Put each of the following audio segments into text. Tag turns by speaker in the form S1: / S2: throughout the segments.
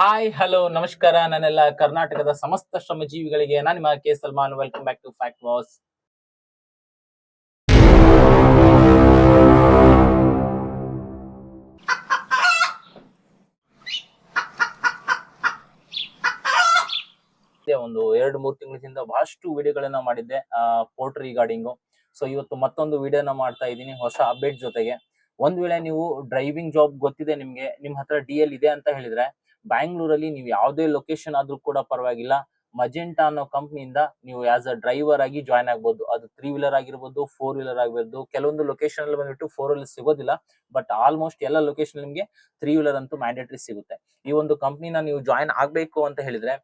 S1: Hi hello ನಮಸ್ಕಾರ ನನ್ನೆಲ್ಲ ಕರ್ನಾಟಕದ ಸಮಸ್ತ ಶ್ರಮಜೀವಿಗಳಿಗೆ ನಾನು ನಿಮ್ಮ K Salman. Welcome back to fact ವಾಸ್. ಒಂದು 2-3 ತಿಂಗಳಿಂದ ಬಹಳಷ್ಟು ವಿಡಿಯೋಗಳನ್ನ ಮಾಡಿದ್ದೆ ಪೋರ್ಟ್ ರಿಗಾರ್ಡಿಂಗು. ಸೊ ಇವತ್ತು ಮತ್ತೊಂದು ವಿಡಿಯೋನ ಮಾಡ್ತಾ ಇದ್ದೀನಿ ಹೊಸ ಅಪ್ಡೇಟ್ ಜೊತೆಗೆ. ಒಂದ್ ವೇಳೆ ನೀವು ಡ್ರೈವಿಂಗ್ ಜಾಬ್ ಗೊತ್ತಿದೆ, ನಿಮ್ ಹತ್ರ DL ಇದೆ ಅಂತ ಹೇಳಿದ್ರೆ ಬ್ಯಾಂಗ್ಳೂರಲ್ಲಿ ನೀವು ಯಾವುದೇ ಲೊಕೇಶನ್ ಆದ್ರೂ ಕೂಡ ಪರವಾಗಿಲ್ಲ, ಮಜೆಂಟಾ ಅನ್ನೋ ಕಂಪ್ನಿಯಿಂದ ನೀವು ಆಸ್ ಅ ಡ್ರೈವರ್ ಆಗಿ ಜಾಯ್ನ್ ಆಗ್ಬೋದು. ಅದು 3 ವೀಲರ್ ಆಗಿರ್ಬೋದು, 4 ವೀಲರ್ ಆಗಿರ್ಬೋದು. ಕೆಲವೊಂದು ಲೊಕೇಶನ್ ಅಲ್ಲಿ ಬಂದ್ಬಿಟ್ಟು 4 ವೀಲರ್ ಸಿಗೋದಿಲ್ಲ, ಬಟ್ ಆಲ್ಮೋಸ್ಟ್ ಎಲ್ಲ ಲೊಕೇಶನ್ ನಿಮ್ಗೆ 3 ವೀಲರ್ ಅಂತೂ ಮ್ಯಾಂಡೇಟರಿ ಸಿಗುತ್ತೆ. ಈ ಒಂದು ಕಂಪ್ನಿನ ನೀವು ಜಾಯ್ನ್ ಆಗ್ಬೇಕು ಅಂತ ಹೇಳಿದ್ರೆ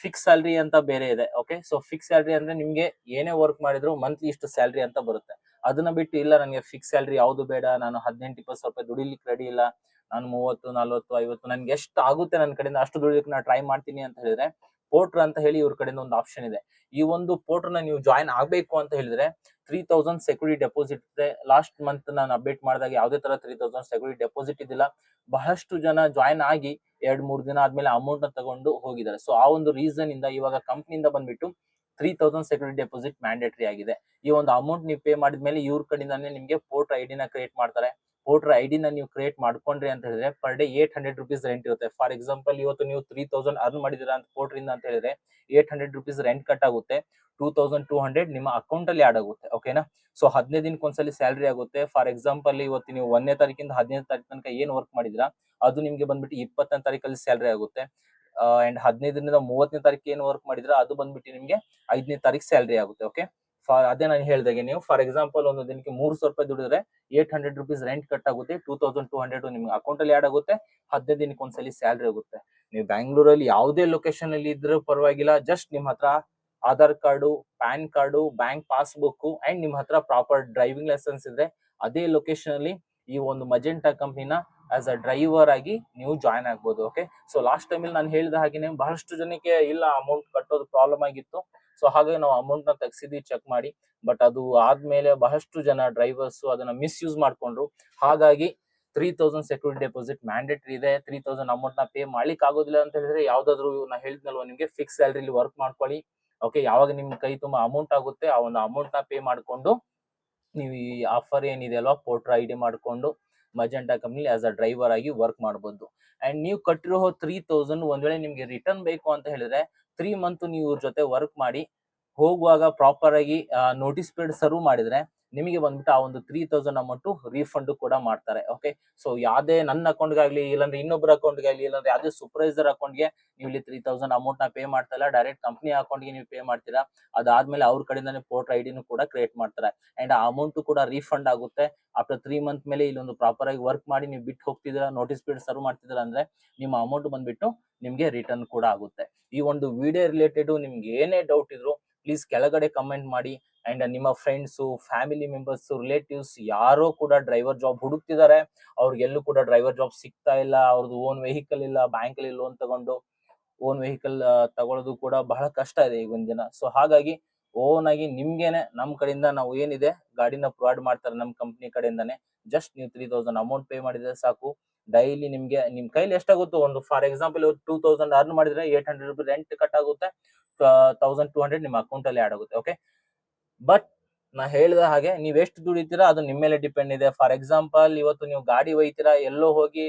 S1: ಫಿಕ್ಸ್ ಸ್ಯಾಲ್ರಿ ಅಂತ ಬೇರೆ ಇದೆ. ಓಕೆ, ಸೊ ಫಿಕ್ಸ್ ಸ್ಯಾಲ್ರಿ ಅಂದ್ರೆ ನಿಮ್ಗೆ ಏನೇ ವರ್ಕ್ ಮಾಡಿದ್ರು ಮಂತ್ಲಿ ಇಷ್ಟು ಸ್ಯಾಲ್ರಿ ಅಂತ ಬರುತ್ತೆ. ಅದನ್ನ ಬಿಟ್ಟು ಇಲ್ಲ ನನಗೆ ಫಿಕ್ಸ್ ಸ್ಯಾಲ್ರಿ ಯಾವ್ದು ಬೇಡ, ನಾನು 18-20 ಸಾವಿರ ರೂಪಾಯಿ ದುಡಿಲಿಕ್ಕೆ ರೆಡಿ ಇಲ್ಲ, ನಾನು 30-40-50 ನನ್ಗೆ ಎಷ್ಟು ಆಗುತ್ತೆ ನನ್ನ ಕಡೆಯಿಂದ ಅಷ್ಟು ದುಡಿಲಿಕ್ಕೆ ನಾನು ಟ್ರೈ ಮಾಡ್ತೀನಿ ಅಂತ ಹೇಳಿದ್ರೆ ಪೋರ್ಟರ್ ಅಂತ ಹೇಳಿ ಇವ್ರ ಕಡೆಯಿಂದ ಒಂದು ಆಪ್ಷನ್ ಇದೆ. ಈ ಒಂದು ಪೋರ್ಟರ್ ನ ನೀವು ಜಾಯ್ನ್ ಆಗ್ಬೇಕು ಅಂತ ಹೇಳಿದ್ರೆ 3000 ಸೆಕ್ಯೂರಿಟಿ ಡೆಪಾಸಿಟ್ ಇದೆ. ಲಾಸ್ಟ್ ಮಂತ್ ನಾನು ಅಪ್ಡೇಟ್ ಮಾಡಿದಾಗ ಯಾವುದೇ ತರ 3000 ಸೆಕ್ಯೂರಿಟಿ ಡೆಪಾಸಿಟ್ ಇದಿಲ್ಲ. ಬಹಳಷ್ಟು ಜನ ಜಾಯ್ನ್ ಆಗಿ 2-3 ದಿನ ಆದ್ಮೇಲೆ ಅಮೌಂಟ್ ನ ತಗೊಂಡು ಹೋಗಿದ್ದಾರೆ. ಸೊ ಆ ಒಂದು ರೀಸನ್ ಇಂದ ಇವಾಗ ಕಂಪ್ನಿಯಿಂದ ಬಂದ್ಬಿಟ್ಟು 3000 ಸೆಕ್ಯೂರಿಟಿ ಡೆಪಾಸಿಟ್ ಮ್ಯಾಂಡೇಟರಿ ಆಗಿದೆ. ಈ ಒಂದು ಅಮೌಂಟ್ ನೀವು ಪೇ ಮಾಡಿದ್ಮೇಲೆ ಇವ್ರ ಕಡೆಯಿಂದಾನೇ ನಿಮ್ಗೆ ಪೋರ್ಟರ್ ID ನ ಕ್ರಿಯೇಟ್ ಮಾಡ್ತಾರೆ. ಪೋರ್ಟರ್ ID ನ ನೀವು ಕ್ರಿಯೇಟ್ ಮಾಡ್ಕೊಂಡ್ರಿ ಅಂತ ಹೇಳಿದ್ರೆ ಪರ್ ಡೇ 800 ರುಪೀಸ್ ರೆಂಟ್ ಇರುತ್ತೆ. ಫಾರ್ ಎಕ್ಸಾಂಪಲ್ ಇವತ್ತು ನೀವು 3000 ಅರ್ನ್ ಮಾಡಿದೀರಾ ಅಂತ ಪೋರ್ಟರ್ ಇಂದ ಅಂತ ಹೇಳಿದ್ರೆ 800 ರುಪೀಸ್ ರೆಂಟ್ ಕಟ್ ಆಗುತ್ತೆ. 2200 ನಿಮ್ಮ ಅಕೌಂಟ್ ಅಲ್ಲಿ ಆಡ್ ಆಗುತ್ತೆ. ಓಕೆನಾ? ಸೊ 15 ದಿನಕ್ಕೆ ಒಂದ್ಸಲಿ ಸ್ಯಾಲ್ರಿ ಆಗುತ್ತೆ. ಫಾರ್ ಎಕ್ಸಾಂಪಲ್ ಇವತ್ತು ನೀವು 1ನೇ ತಾರೀಕಿಂದ 15ನೇ ತಾರೀಕು ತನಕ ಏನ್ ವರ್ಕ್ ಮಾಡಿದಿರಾ ಅದು ನಿಮ್ಗೆ ಬಂದ್ಬಿಟ್ಟು 20ನೇ ತಾರೀಕಲ್ಲಿ ಸ್ಯಾಲ್ರಿ ಆಗುತ್ತೆ. ಅಂಡ್ 15ರಿಂದ 30ನೇ ತಾರೀಕು ಏನ್ ವರ್ಕ್ ಮಾಡಿದ್ರ ಅದು ಬಂದ್ಬಿಟ್ಟು ನಿಮ್ಗೆ 5ನೇ ತಾರೀಕು ಸ್ಯಾಲ್ರಿ ಆಗುತ್ತೆ. ಓಕೆ, ಅದೇ ನಾನು ಹೇಳ್ದಾಗೆ ನೀವು ಫಾರ್ ಎಕ್ಸಾಂಪಲ್ ಒಂದು ದಿನಕ್ಕೆ 300 ರೂಪಾಯಿ ದುಡಿದ್ರೆ 800 ರುಪೀಸ್ ರೆಂಟ್ ಕಟ್ ಆಗುತ್ತೆ. 2200 ನಿಮ್ಗೆ ಅಕೌಂಟ್ ಅಲ್ಲಿ ಆಡ್ ಆಗುತ್ತೆ. 15 ದಿನಕ್ಕೆ ಒಂದ್ಸಲಿ ಸ್ಯಾಲ್ರಿ ಆಗುತ್ತೆ. ನೀವು ಬ್ಯಾಂಗ್ಳೂರಲ್ಲಿ ಯಾವುದೇ ಲೊಕೇಶನ್ ಅಲ್ಲಿ ಇದ್ರೂ ಪರವಾಗಿಲ್ಲ, ಜಸ್ಟ್ ನಿಮ್ ಹತ್ರ Aadhaar card, PAN card, bank passbook and ನಿಮ್ ಹತ್ರ ಪ್ರಾಪರ್ ಡ್ರೈವಿಂಗ್ ಲೈಸೆನ್ಸ್ ಇದ್ರೆ ಅದೇ ಲೊಕೇಶನ್ ಅಲ್ಲಿ ಈ ಒಂದು ಮಜೆಂಟಾ ಕಂಪ್ನಿನ ಆಸ್ ಅ ಡ್ರೈವರ್ ಆಗಿ ನೀವು ಜಾಯ್ನ್ ಆಗ್ಬೋದು. ಓಕೆ, ಸೊ ಲಾಸ್ಟ್ ಟೈಮ್ ನಾನು ಹೇಳಿದ ಹಾಗೆ ಬಹಳಷ್ಟು ಜನಕ್ಕೆ ಇಲ್ಲ ಅಮೌಂಟ್ ಕಟ್ಟೋದು ಪ್ರಾಬ್ಲಮ್ ಆಗಿತ್ತು. ಸೊ ಹಾಗಾಗಿ ನಾವು ಅಮೌಂಟ್ ನ ತೆಗ್ಸಿದ್ವಿ ಚೆಕ್ ಮಾಡಿ. ಬಟ್ ಅದು ಆದ್ಮೇಲೆ ಬಹಳಷ್ಟು ಜನ ಡ್ರೈವರ್ಸ್ ಅದನ್ನ ಮಿಸ್ಯೂಸ್ ಮಾಡ್ಕೊಂಡ್ರು. ಹಾಗಾಗಿ 3000 ಸೆಕ್ಯೂರಿಟಿ ಡೆಪಾಸಿಟ್ ಮ್ಯಾಂಡೇಟರಿ ಇದೆ. 3000 ಅಮೌಂಟ್ ನ ಪೇ ಮಾಡ್ಲಿಕ್ಕೆ ಆಗೋದಿಲ್ಲ ಅಂತ ಹೇಳಿದ್ರೆ ಯಾವ್ದಾದ್ರು ನಾ ಹೇಳಿದ್ನಲ್ವಾ ನಿಮ್ಗೆ ಫಿಕ್ಸ್ ಸ್ಯಾಲರಿಲಿ ವರ್ಕ್ ಮಾಡ್ಕೊಳ್ಳಿ. ಓಕೆ, ಯಾವಾಗ ನಿಮ್ ಕೈ ತುಂಬಾ ಅಮೌಂಟ್ ಆಗುತ್ತೆ ಆ ಒಂದು ಅಮೌಂಟ್ ನ ಪೇ ಮಾಡ್ಕೊಂಡು ನೀವು ಈ ಆಫರ್ ಏನಿದೆ ಅಲ್ವಾ ಪೋರ್ಟರ್ ID ಮಾಡ್ಕೊಂಡು ಮಜೆಂಟಾ ಕಂಪ್ನಿ ಆಸ್ ಅ ಡ್ರೈವರ್ ಆಗಿ ವರ್ಕ್ ಮಾಡಬಹುದು. ಅಂಡ್ ನೀವು ಕಟ್ಟಿರೋ 3000 ಒಂದ್ ವೇಳೆ ನಿಮ್ಗೆ ರಿಟರ್ನ್ ಬೇಕು ಅಂತ ಹೇಳಿದ್ರೆ 3 ಮಂತ್ ನೀವು ಇವ್ರ ಜೊತೆ ವರ್ಕ್ ಮಾಡಿ ಹೋಗುವಾಗ ಪ್ರಾಪರ್ ಆಗಿ ನೋಟಿಸ್ ಪೀರಿಯಡ್ ಸರ್ವ್ ಮಾಡಿದ್ರೆ ನಿಮಗೆ ಬಂದ್ಬಿಟ್ಟು ಆ ಒಂದು 3000 ಅಮೌಂಟ್ ರೀಫಂಡ್ ಕೂಡ ಮಾಡ್ತಾರೆ. ಓಕೆ, ಸೊ ಯಾವ್ದೇ ನನ್ನ ಅಕೌಂಟ್ಗೆ ಆಗ್ಲಿ, ಇಲ್ಲಾಂದ್ರೆ ಇನ್ನೊಬ್ಬರ ಅಕೌಂಟ್ಗೆ ಆಗ್ಲಿ, ಇಲ್ಲಾಂದ್ರೆ ಯಾವ್ದೇ ಸೂಪರ್ವೈಸರ್ ಅಕೌಂಟ್ಗೆ ನೀವು ಇಲ್ಲಿ 3000 ಅಮೌಂಟ್ ನ ಪೇ ಮಾಡ್ತಾ ಇಲ್ಲ, ಡೈರೆಕ್ಟ್ ಕಂಪ್ನಿ ಅಕೌಂಟ್ಗೆ ನೀವು ಪೇ ಮಾಡ್ತೀರಾ. ಅದಾದ್ಮೇಲೆ ಅವ್ರ ಕಡೆಯಿಂದಾನೆ ಪೋರ್ಟರ್ ID ಕೂಡ ಕ್ರಿಯೇಟ್ ಮಾಡ್ತಾರೆ. ಅಂಡ್ ಆ ಅಮೌಂಟ್ ಕೂಡ ರೀಫಂಡ್ ಆಗುತ್ತೆ. ಆಫ್ಟರ್ 3 ಮಂತ್ ಮೇಲೆ ಇಲ್ಲೊಂದು ಪ್ರಾಪರ್ ಆಗಿ ವರ್ಕ್ ಮಾಡಿ ನೀವು ಬಿಟ್ಟು ಹೋಗ್ತಿದ್ದೀರಾ, ನೋಟಿಸ್ ಪೀರಿಯಡ್ ಸರ್ವ್ ಮಾಡ್ತಿದ್ದೀರಾ ಅಂದ್ರೆ ನಿಮ್ಮ ಅಮೌಂಟ್ ಬಂದ್ಬಿಟ್ಟು ನಿಮ್ಗೆ ರಿಟರ್ನ್ ಕೂಡ ಆಗುತ್ತೆ. ಈ ಒಂದು ವಿಡಿಯೋ ರಿಲೇಟೆಡ್ ನಿಮ್ಗೆ ಏನೇ ಡೌಟ್ ಇದ್ರು ಪ್ಲೀಸ್ ಕೆಳಗಡೆ ಕಮೆಂಟ್ ಮಾಡಿ. ಅಂಡ್ ನಿಮ್ಮ ಫ್ರೆಂಡ್ಸ್, ಫ್ಯಾಮಿಲಿ ಮೆಂಬರ್ಸ್, ರಿಲೇಟಿವ್ಸ್ ಯಾರೋ ಕೂಡ ಡ್ರೈವರ್ ಜಾಬ್ ಹುಡುಕ್ತಿದ್ದಾರೆ, ಅವ್ರಿಗೆಲ್ಲೂ ಕೂಡ ಡ್ರೈವರ್ ಜಾಬ್ ಸಿಗ್ತಾ ಇಲ್ಲ, ಅವ್ರದ್ದು ಓನ್ ವೆಹಿಕಲ್ ಇಲ್ಲ, ಬ್ಯಾಂಕ್ ಅಲ್ಲಿ ಲೋನ್ ತಗೊಂಡು ಓನ್ ವೆಹಿಕಲ್ ತಗೊಳ್ಳೋದು ಕೂಡ ಬಹಳ ಕಷ್ಟ ಇದೆ ಈಗಿನ ದಿನ. ಸೊ ಹಾಗಾಗಿ ಓನ್ ಆಗಿ ನಿಮ್ಗೇನೆ ನಮ್ ಕಡೆಯಿಂದ ನಾವು ಏನಿದೆ ಗಾಡಿನ ಪ್ರೊವೈಡ್ ಮಾಡ್ತಾರೆ ನಮ್ಮ ಕಂಪ್ನಿ ಕಡೆಯಿಂದಾನೆ. ಜಸ್ಟ್ ನೀವು 3000 ಅಮೌಂಟ್ ಪೇ ಮಾಡಿದ್ರೆ ಸಾಕು. ಡೈಲಿ ನಿಮ್ಗೆ ನಿಮ್ ಕೈಲಿ ಎಷ್ಟಾಗುತ್ತೋ, ಒಂದು ಫಾರ್ ಎಕ್ಸಾಂಪಲ್ 2000 ಅರ್ನ್ ಮಾಡಿದ್ರೆ 800 ರುಪೀಸ್ ರೆಂಟ್ ಕಟ್ ಆಗುತ್ತೆ. 1200 ನಿಮ್ಮ ಅಕೌಂಟ್ ಅಲ್ಲಿ ಆಡ್ ಆಗುತ್ತೆ. ಓಕೆ, ಬಟ್ ನಾ ಹೇಳಿದ ಹಾಗೆ ನೀವ್ ಎಷ್ಟು ದುಡಿತೀರಾ ಅದು ನಿಮ್ಮ ಮೇಲೆ ಡಿಪೆಂಡ್ ಇದೆ. ಫಾರ್ ಎಕ್ಸಾಂಪಲ್ ಇವತ್ತು ನೀವು ಗಾಡಿ ಒಯ್ತೀರಾ, ಎಲ್ಲೋ ಹೋಗಿ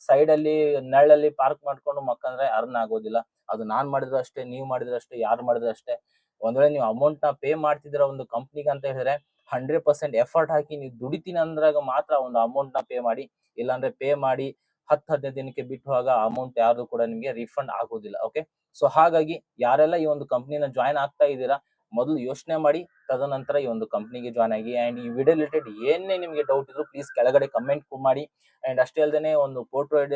S1: ಸೈಡ್ ಅಲ್ಲಿ ನೆರಳಲ್ಲಿ ಪಾರ್ಕ್ ಮಾಡ್ಕೊಂಡು ಮಕ್ಕಂದ್ರೆ ಅರ್ನ್ ಆಗೋದಿಲ್ಲ. ಅದು ನಾನ್ ಮಾಡಿದ್ರು ಅಷ್ಟೇ, ನೀವ್ ಮಾಡಿದ್ರು ಅಷ್ಟೇ, ಯಾರು ಮಾಡಿದ್ರು ಅಷ್ಟೇ. ಒಂದ್ ವೇಳೆ ನೀವು ಅಮೌಂಟ್ ನ ಪೇ ಮಾಡ್ತಿದ್ದೀರಾ ಒಂದು ಕಂಪ್ನಿಗೆ ಅಂತ ಹೇಳಿದ್ರೆ 100% ಎಫರ್ಟ್ ಹಾಕಿ ನೀವು ದುಡಿತೀನಿ ಅಂದ್ರಾಗ ಮಾತ್ರ ಒಂದು ಅಮೌಂಟ್ ನ ಪೇ ಮಾಡಿ. ಇಲ್ಲಾಂದ್ರೆ ಪೇ ಮಾಡಿ 10-15 ದಿನಕ್ಕೆ ಬಿಟ್ಟುವಾಗ ಅಮೌಂಟ್ ಯಾರು ಕೂಡ ನಿಮ್ಗೆ ರೀಫಂಡ್ ಆಗೋದಿಲ್ಲ. ಓಕೆ, ಸೊ ಹಾಗಾಗಿ ಯಾರೆಲ್ಲ ಈ ಒಂದು ಕಂಪ್ನಿನ ಜಾಯ್ನ್ ಆಗ್ತಾ ಇದ್ದೀರಾ ಮೊದಲು ಯೋಚನೆ ಮಾಡಿ ತದನಂತರ ಈ ಒಂದು ಕಂಪ್ನಿಗೆ ಜಾಯ್ನ್ ಆಗಿ. ಅಂಡ್ ಈ ವಿಡಿಯೋ ರಿಲೇಟೆಡ್ ಏನೇ ನಿಮ್ಗೆ ಡೌಟ್ ಇದ್ರು ಪ್ಲೀಸ್ ಕೆಳಗಡೆ ಕಮೆಂಟ್ ಮಾಡಿ. ಅಂಡ್ ಅಷ್ಟೇ ಅಲ್ಲದೆ ಒಂದು ಪೋರ್ಟರ್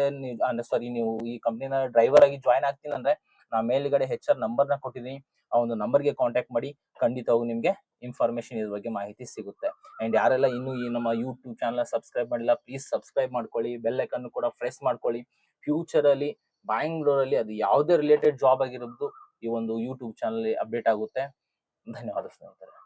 S1: ಸಾರಿ ನೀವು ಈ ಕಂಪ್ನಿನ ಡ್ರೈವರ್ ಆಗಿ ಜಾಯ್ನ್ ಆಗ್ತೀನಿ ಅಂದ್ರೆ ನಾ ಮೇಲ್ಗಡೆ HR ನಂಬರ್ ನ ಕೊಟ್ಟಿದ್ದೀನಿ, ಆ ಒಂದು ನಂಬರ್ಗೆ ಕಾಂಟ್ಯಾಕ್ಟ್ ಮಾಡಿ. ಖಂಡಿತವಾಗೂ ನಿಮ್ಗೆ ಇನ್ಫಾರ್ಮೇಶನ್ ಇದ್ರ ಬಗ್ಗೆ ಮಾಹಿತಿ ಸಿಗುತ್ತೆ. ಅಂಡ್ ಯಾರೆಲ್ಲ ಇನ್ನು ಈ ನಮ್ಮ ಯೂಟ್ಯೂಬ್ ಚಾನಲ್ ಸಬ್ಸ್ಕ್ರೈಬ್ ಮಾಡಿಲ್ಲ ಪ್ಲೀಸ್ ಸಬ್ಸ್ಕ್ರೈಬ್ ಮಾಡ್ಕೊಳ್ಳಿ, ಬೆಲ್ ಐಕನ್ ಕೂಡ ಪ್ರೆಸ್ ಮಾಡ್ಕೊಳ್ಳಿ. ಫ್ಯೂಚರ್ ಅಲ್ಲಿ ಬ್ಯಾಂಗ್ಳೂರಲ್ಲಿ ಅದು ಯಾವುದೇ ರಿಲೇಟೆಡ್ ಜಾಬ್ ಆಗಿರೋದು ಈ ಒಂದು ಯೂಟ್ಯೂಬ್ ಚಾನಲ್ ಅಪ್ಡೇಟ್ ಆಗುತ್ತೆ. ಧನ್ಯವಾದ ಸ್ನೇಹಿತರೆ.